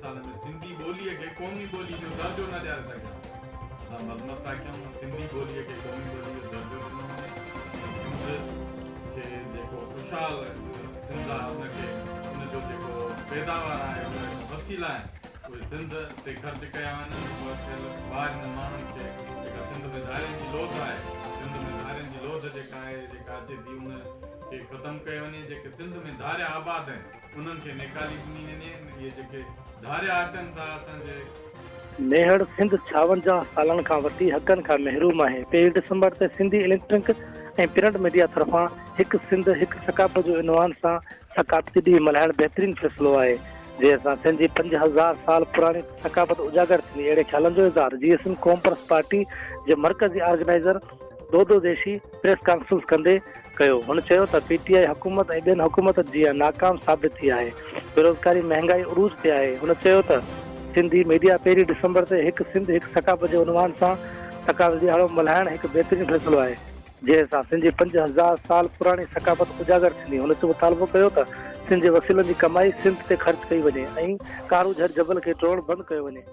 साल में सिंधी ॿोलीअ खे क़ौमी ॿोली जो दर्जो न ॾियारे सघिया। असां मज़मत था कयूं सिंधी ॿोलीअ खे क़ौमी ॿोली जो दर्जो ॾिनो वञे ऐं सिंध खे जेको ख़ुशहाल सिंध आहे उनखे उनजो जेको पैदावार आहे उन वसीला आहे उहे सिंध ते ख़र्च कया वञनि। ॿारनि माण्हुनि खे जेका सिंध में धारियुनि जी लोध आहे सिंध में धारियुनि जी लोध जेका आहे जेका अचे थी उन खे ख़तमु कयो वञे। जेके सिंध में धारिया आबाद आहिनि उन्हनि खे निकाली ॾिनी वञे। इहे जेके धारिया अचनि था असांजे मेहड़ सिंध 56 सालनि खां वठी हक़नि खां महरूम आहे। 1 डिसंबर ते सिंधी इलेक्ट्रॉनिक ऐं प्रिंट मीडिया तरफ़ां हिकु सिंध हिकु सकाफ़त जो इनवान सां सकाफ़ती ॾींहुं मल्हाइण बहितरीन फ़ैसिलो आहे जंहिं सां सिंधी 5000 साल पुराणी सकाफ़त उजागर थींदी। अहिड़े ख़्यालनि जो इज़हार GSM कॉमर्स पार्टी जे मर्कज़ी ऑर्गेनाइज़र दोदो देशी प्रेस कॉन्फ्रेंस कंदे कयो। हुन चयो त PTI हुकूमत ऐं ॿियनि हुकूमत जीअं नाकाम साबित थी आहे। बेरोज़गारी महांगाई उरूज ते आहे। हुन चयो त सिंधी मीडिया 1 डिसंबर ते हिकु सिंध हिकु सकाफ़त जे उनवान सां सकाफ़त ॾियारो मल्हाइण हिकु बहितरीन फ़ैसिलो आहे जंहिं सां सिंधी 5000 साल पुराणी सकाफ़त उजागर थींदी। हुन जो मुतालबो कयो त सिंध जे वसीलनि जी कमाई सिंध ते ख़र्च कई वञे ऐं कारू झर जबल खे टोड़ बंदि कयो वञे।